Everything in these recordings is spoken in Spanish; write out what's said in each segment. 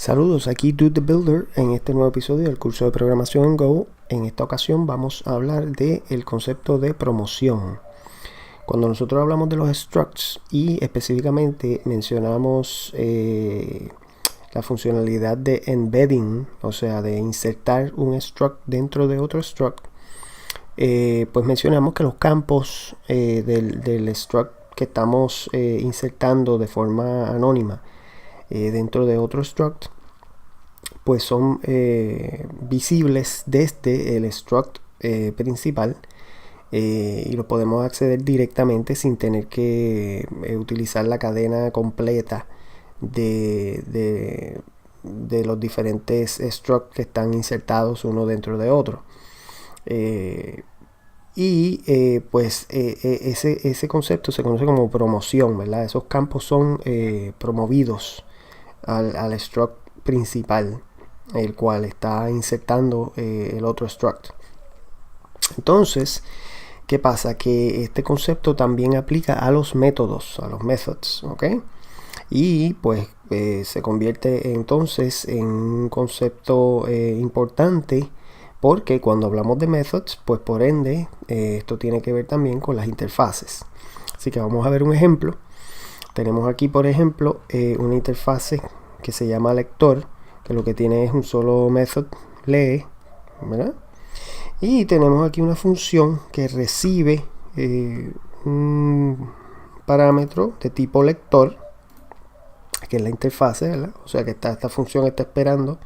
Saludos, aquí Dude the Builder en este nuevo episodio del curso de programación en Go. En esta ocasión vamos a hablar del concepto de promoción. Cuando nosotros hablamos de los structs y específicamente mencionamos la funcionalidad de embedding, o sea, de insertar un struct dentro de otro struct, pues mencionamos que los campos del struct que estamos insertando de forma anónima dentro de otro struct, pues son visibles desde el struct principal y lo podemos acceder directamente sin tener que utilizar la cadena completa de los diferentes structs que están insertados uno dentro de otro. Ese concepto se conoce como promoción, ¿verdad? Esos campos son promovidos al struct principal, el cual está insertando el otro struct. Entonces, ¿qué pasa? Que este concepto también aplica a los métodos, a los methods, ¿ok? Y pues se convierte entonces en un concepto importante, porque cuando hablamos de methods, pues por ende esto tiene que ver también con las interfaces. Así que vamos a ver un ejemplo. Tenemos aquí, por ejemplo, una interfase que se llama lector, que lo que tiene es un solo method, lee, ¿verdad? Y tenemos aquí una función que recibe un parámetro de tipo lector, que es la interfase, ¿verdad? O sea que esta función está esperando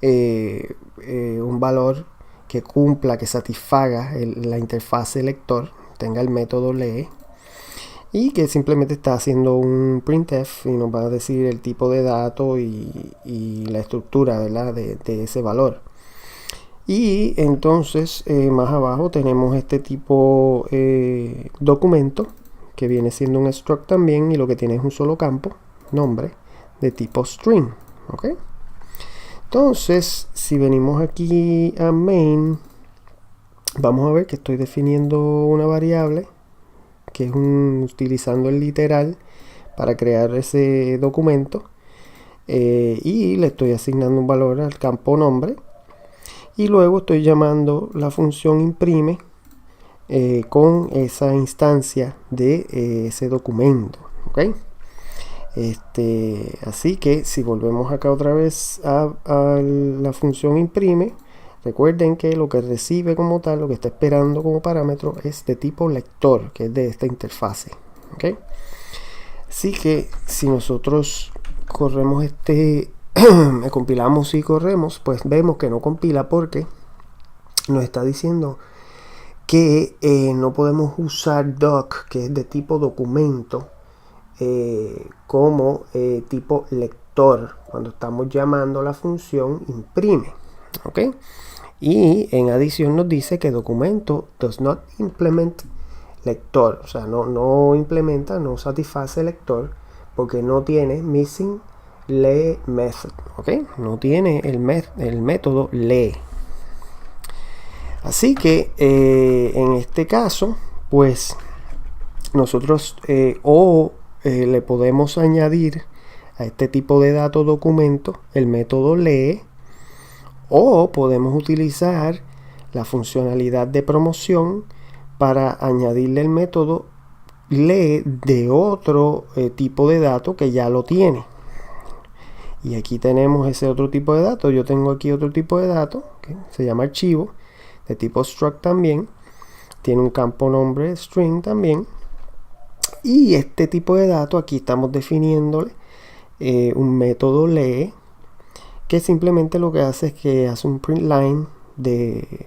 un valor que cumpla, que satisfaga la interfase lector, tenga el método lee, y que simplemente está haciendo un printf y nos va a decir el tipo de dato y la estructura, ¿verdad? de ese valor. Y entonces más abajo tenemos este tipo documento, que viene siendo un struct también, y lo que tiene es un solo campo, nombre, de tipo string, ¿ok? Entonces, si venimos aquí a main, vamos a ver que estoy definiendo una variable, que es utilizando el literal para crear ese documento, y le estoy asignando un valor al campo nombre, y luego estoy llamando la función imprime con esa instancia de ese documento, ¿ok? Así que si volvemos acá otra vez a la función imprime, recuerden que lo que recibe como tal, lo que está esperando como parámetro, es de tipo lector, que es de esta interfase, ¿ok? Así que si nosotros corremos compilamos y corremos, pues vemos que no compila, porque nos está diciendo que no podemos usar doc, que es de tipo documento, como tipo lector cuando estamos llamando la función imprime, ¿ok? Y en adición nos dice que documento does not implement lector, o sea, no implementa, no satisface lector, porque no tiene missing lee method, ¿ok? No tiene el método lee. Así que en este caso, pues nosotros le podemos añadir a este tipo de dato documento el método lee, o podemos utilizar la funcionalidad de promoción para añadirle el método lee de otro tipo de dato que ya lo tiene. Y aquí tenemos ese otro tipo de dato. Yo tengo aquí otro tipo de dato que se llama archivo, de tipo struct también. Tiene un campo nombre string también. Y este tipo de dato aquí estamos definiéndole un método lee, que simplemente lo que hace es que hace un print line de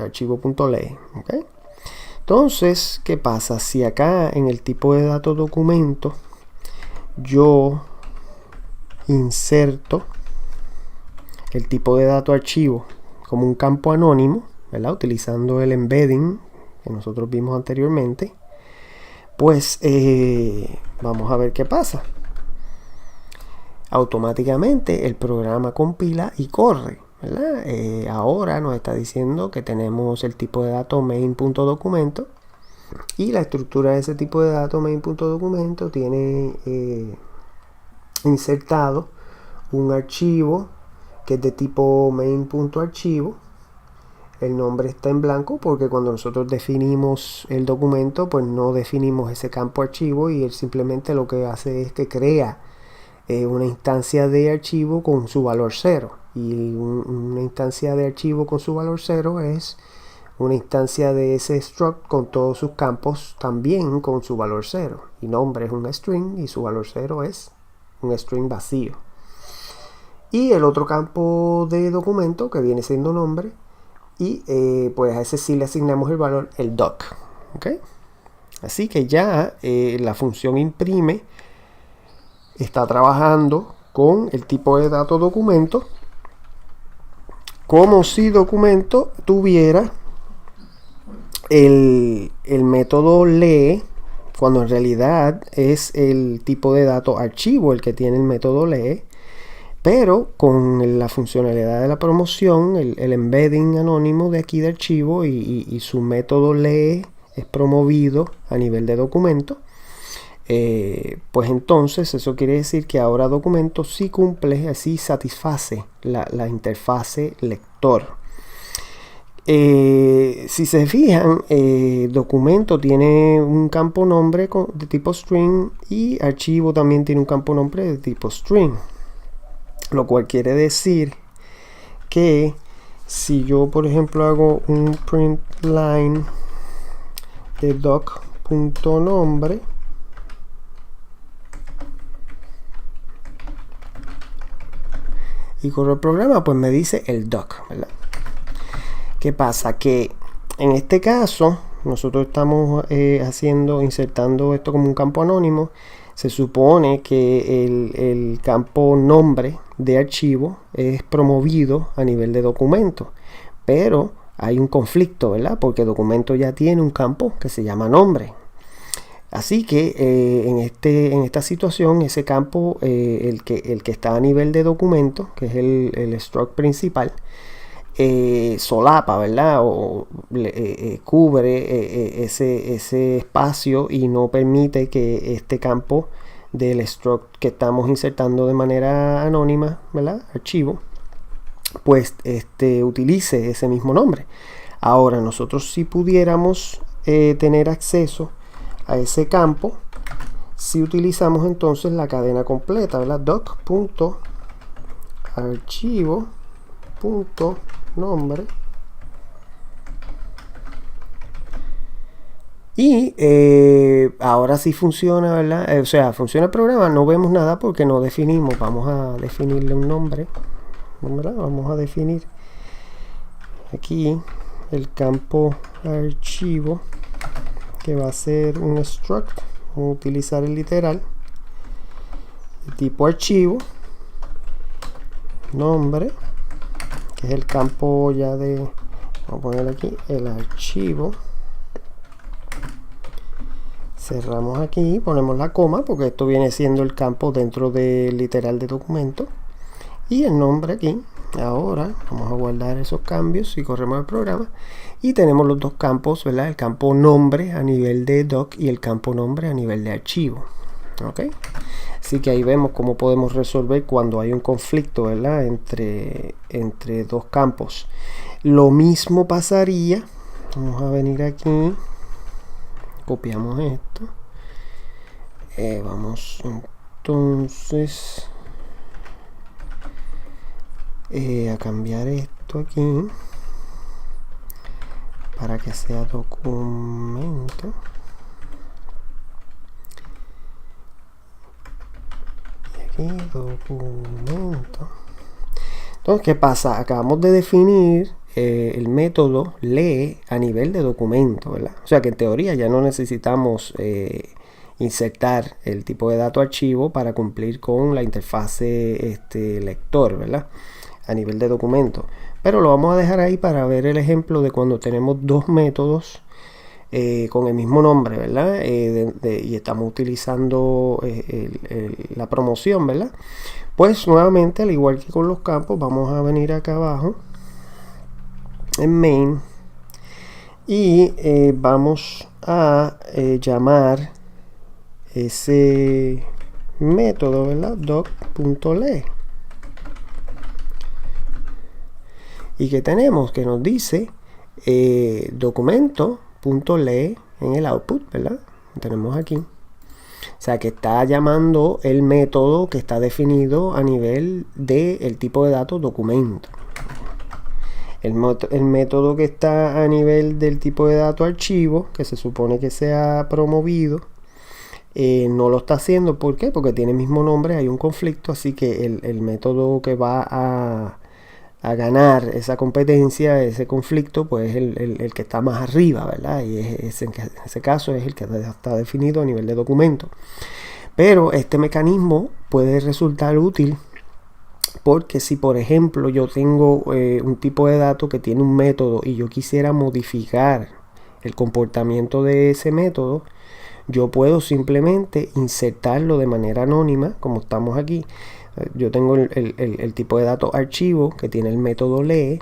archivo.lee, ¿okay? Entonces, ¿qué pasa? Si acá en el tipo de dato documento yo inserto el tipo de dato archivo como un campo anónimo, ¿verdad? Utilizando el embedding que nosotros vimos anteriormente, pues vamos a ver qué pasa. Automáticamente el programa compila y corre, ¿verdad? Ahora nos está diciendo que tenemos el tipo de dato main.documento, y la estructura de ese tipo de dato main.documento tiene insertado un archivo que es de tipo main.archivo. El nombre está en blanco porque cuando nosotros definimos el documento, pues no definimos ese campo archivo, y él simplemente lo que hace es que crea una instancia de archivo con su valor 0. Y una instancia de archivo con su valor 0 es una instancia de ese struct con todos sus campos también con su valor 0. Y nombre es un string y su valor 0 es un string vacío. Y el otro campo de documento que viene siendo nombre, y pues a ese sí le asignamos el valor, el doc. ¿Okay? Así que ya la función imprime está trabajando con el tipo de dato documento como si documento tuviera el método lee, cuando en realidad es el tipo de dato archivo el que tiene el método lee, pero con la funcionalidad de la promoción, el embedding anónimo de aquí de archivo, y su método lee es promovido a nivel de documento. Pues entonces eso quiere decir que ahora documento sí cumple, así satisface la interfase lector. Si se fijan, documento tiene un campo nombre de tipo string, y archivo también tiene un campo nombre de tipo string, lo cual quiere decir que si yo por ejemplo hago un print line de doc.nombre, y corro el programa, pues me dice el doc, ¿verdad? ¿Qué pasa? Que en este caso nosotros estamos insertando esto como un campo anónimo. Se supone que el campo nombre de archivo es promovido a nivel de documento, pero hay un conflicto, ¿verdad? Porque documento ya tiene un campo que se llama nombre. Así que en esta situación, ese campo, el que está a nivel de documento, que es el struct principal, solapa, ¿verdad? O cubre ese espacio y no permite que este campo del struct que estamos insertando de manera anónima, ¿verdad? Archivo, pues utilice ese mismo nombre. Ahora nosotros, si pudiéramos tener acceso a ese campo, si utilizamos entonces la cadena completa, ¿verdad? doc.archivo.nombre, y ahora sí funciona, ¿verdad? O sea, funciona el programa. No vemos nada porque no definimos. Vamos a definirle un nombre, ¿verdad? Vamos a definir aquí el campo archivo, que va a ser un struct. Vamos a utilizar el literal de tipo archivo, nombre, que es el campo ya de, vamos a poner aquí el archivo. Cerramos aquí, ponemos la coma porque esto viene siendo el campo dentro del literal de documento, y el nombre aquí. Ahora vamos a guardar esos cambios y corremos el programa, y tenemos los dos campos, ¿verdad? El campo nombre a nivel de doc y el campo nombre a nivel de archivo. ¿Ok? Así que ahí vemos cómo podemos resolver cuando hay un conflicto, ¿verdad? Entre dos campos. Lo mismo pasaría, vamos a venir aquí, copiamos esto, vamos entonces a cambiar esto aquí para que sea documento, y aquí documento. Entonces, ¿qué pasa? Acabamos de definir el método lee a nivel de documento, ¿verdad? O sea que en teoría ya no necesitamos insertar el tipo de dato archivo para cumplir con la interfase lector, ¿verdad? A nivel de documento. Pero lo vamos a dejar ahí para ver el ejemplo de cuando tenemos dos métodos con el mismo nombre, ¿verdad? Y estamos utilizando la promoción, ¿verdad? Pues nuevamente, al igual que con los campos, vamos a venir acá abajo en main, y vamos a llamar ese método, ¿verdad? doc.lee. y que tenemos que nos dice documento.lee en el output, ¿verdad? Lo tenemos aquí. O sea que está llamando el método que está definido a nivel del tipo de datos documento. El método que está a nivel del tipo de datos archivo, que se supone que sea promovido, no lo está haciendo. ¿Por qué? Porque tiene el mismo nombre, hay un conflicto, así que el método que va a ganar esa competencia, ese conflicto, pues es el que está más arriba, ¿verdad? Y en ese caso es el que está definido a nivel de documento. Pero este mecanismo puede resultar útil porque si, por ejemplo, yo tengo un tipo de dato que tiene un método y yo quisiera modificar el comportamiento de ese método, yo puedo simplemente insertarlo de manera anónima, como estamos aquí. Yo tengo el tipo de dato archivo que tiene el método lee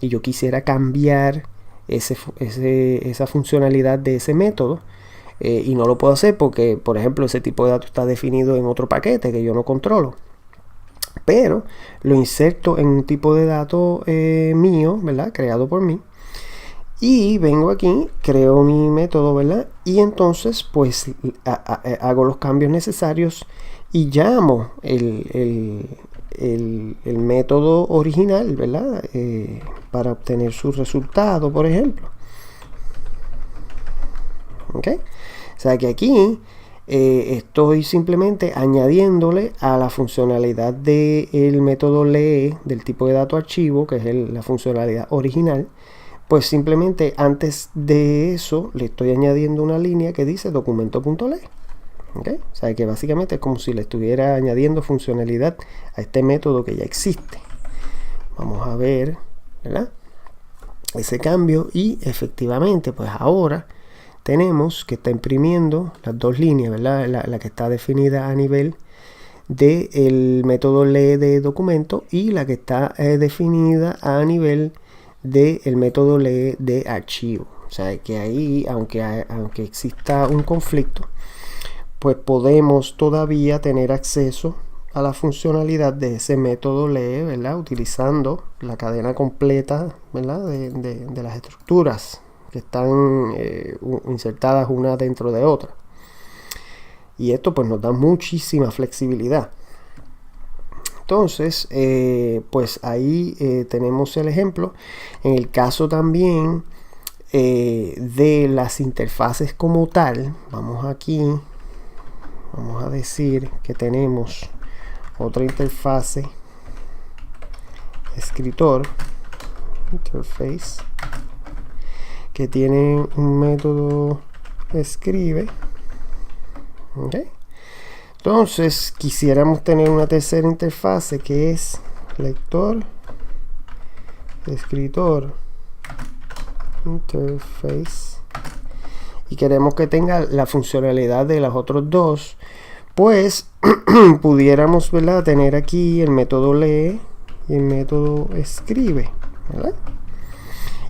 y yo quisiera cambiar esa funcionalidad de ese método y no lo puedo hacer porque, por ejemplo, ese tipo de dato está definido en otro paquete que yo no controlo. Pero lo inserto en un tipo de dato mío, ¿verdad? Creado por mí. Y vengo aquí, creo mi método, ¿verdad? Y entonces pues hago los cambios necesarios y llamo el método original, ¿verdad? Para obtener su resultado, por ejemplo. ¿Ok? O sea que aquí estoy simplemente añadiéndole a la funcionalidad del método lee del tipo de dato archivo, que es la funcionalidad original. Pues simplemente antes de eso le estoy añadiendo una línea que dice documento.lee. ¿Okay? O sea que básicamente es como si le estuviera añadiendo funcionalidad a este método que ya existe. Vamos a ver, ¿verdad? Ese cambio y efectivamente pues ahora tenemos que está imprimiendo las dos líneas, ¿verdad? La que está definida a nivel del método lee de documento y la que está definida a nivel del método lee de archivo. O sea que ahí, aunque exista un conflicto, pues podemos todavía tener acceso a la funcionalidad de ese método lee, ¿verdad? Utilizando la cadena completa, ¿verdad? De las estructuras que están insertadas una dentro de otra. Y esto pues nos da muchísima flexibilidad. Entonces, pues ahí tenemos el ejemplo. En el caso también de las interfaces como tal, vamos aquí, vamos a decir que tenemos otra interfase, escritor, interface, que tiene un método escribe. ¿Okay? Entonces quisiéramos tener una tercera interfase que es lector, escritor, interface, y queremos que tenga la funcionalidad de los otros dos. Pues pudiéramos, ¿verdad?, tener aquí el método lee y el método escribe, ¿verdad?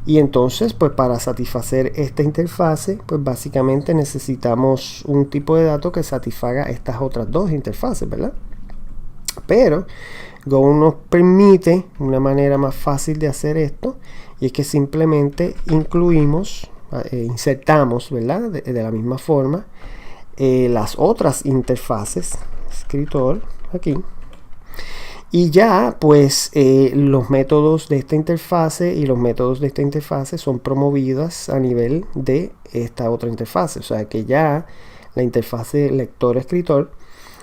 Y entonces pues para satisfacer esta interfase pues básicamente necesitamos un tipo de dato que satisfaga estas otras dos interfaces, ¿verdad? Pero Go nos permite una manera más fácil de hacer esto, y es que simplemente incluimos, insertamos, ¿verdad?, de la misma forma las otras interfaces, escritor aquí, y ya pues los métodos de esta interfase y los métodos de esta interfase son promovidas a nivel de esta otra interfase. O sea que ya la interfase lector-escritor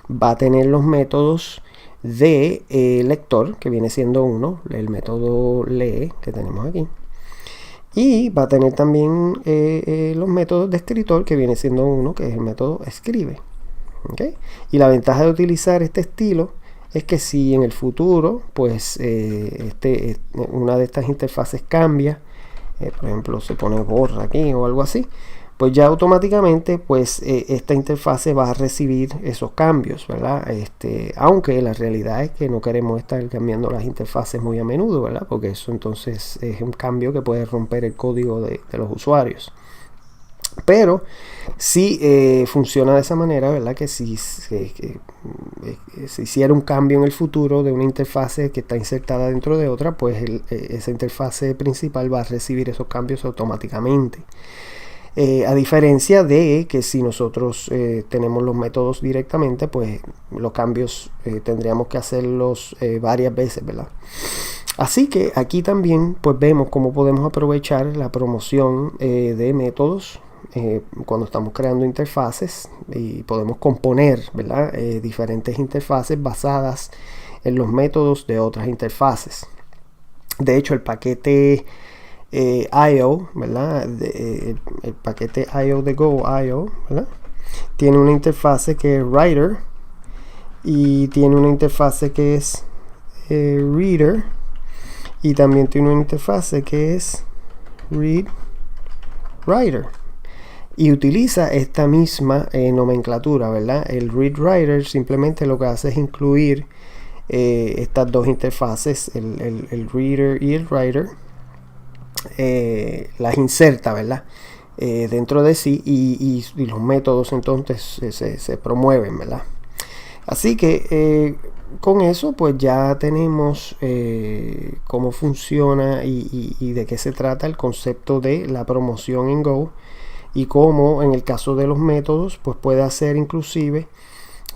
va a tener los métodos de lector, que viene siendo uno, el método lee que tenemos aquí, y va a tener también los métodos de escritor, que viene siendo uno, que es el método escribe. ¿Okay? Y la ventaja de utilizar este estilo es que si en el futuro pues una de estas interfaces cambia, por ejemplo se pone borra aquí o algo así, pues ya automáticamente pues esta interfase va a recibir esos cambios, ¿verdad? Aunque la realidad es que no queremos estar cambiando las interfaces muy a menudo, ¿verdad? Porque eso entonces es un cambio que puede romper el código de los usuarios. Pero sí funciona de esa manera, ¿verdad? Que si se hiciera un cambio en el futuro de una interfase que está insertada dentro de otra, pues esa interfase principal va a recibir esos cambios automáticamente. A diferencia de que si nosotros tenemos los métodos directamente, pues los cambios tendríamos que hacerlos varias veces, ¿verdad? Así que aquí también pues vemos cómo podemos aprovechar la promoción de métodos cuando estamos creando interfaces, y podemos componer, ¿verdad? Diferentes interfaces basadas en los métodos de otras interfaces. De hecho, el paquete IO, ¿verdad? El paquete IO de Go IO, ¿verdad? Tiene una interfase que es Writer y tiene una interfase que es Reader, y también tiene una interfase que es Read Writer, y utiliza esta misma nomenclatura, ¿verdad? El Read Writer simplemente lo que hace es incluir estas dos interfaces, el Reader y el Writer, las inserta, ¿verdad? Dentro de sí, y los métodos entonces se promueven, ¿verdad? Así que con eso pues ya tenemos cómo funciona y de qué se trata el concepto de la promoción en Go, y cómo en el caso de los métodos pues puede hacer inclusive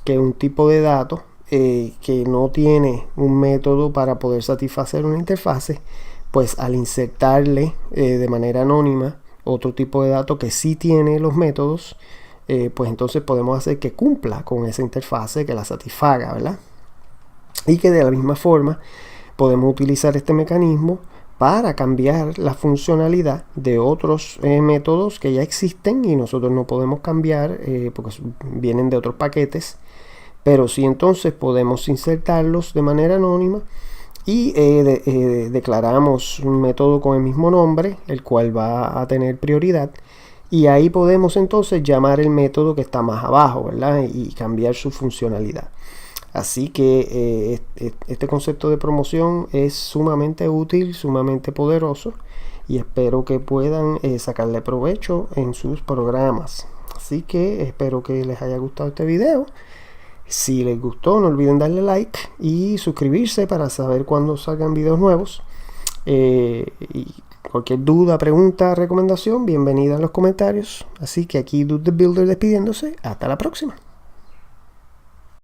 que un tipo de dato que no tiene un método para poder satisfacer una interfase, pues al insertarle de manera anónima otro tipo de dato que sí tiene los métodos, pues entonces podemos hacer que cumpla con esa interfase, que la satisfaga, ¿verdad? Y que de la misma forma podemos utilizar este mecanismo para cambiar la funcionalidad de otros métodos que ya existen y nosotros no podemos cambiar porque vienen de otros paquetes, pero sí entonces podemos insertarlos de manera anónima, y declaramos un método con el mismo nombre, el cual va a tener prioridad, y ahí podemos entonces llamar el método que está más abajo, ¿verdad? Y cambiar su funcionalidad. Así que este concepto de promoción es sumamente útil, sumamente poderoso, y espero que puedan sacarle provecho en sus programas. Así que espero que les haya gustado este video. Si les gustó, no olviden darle like y suscribirse para saber cuando salgan videos nuevos. Y cualquier duda, pregunta, recomendación, bienvenida en los comentarios. Así que aquí Dude the Builder despidiéndose. Hasta la próxima.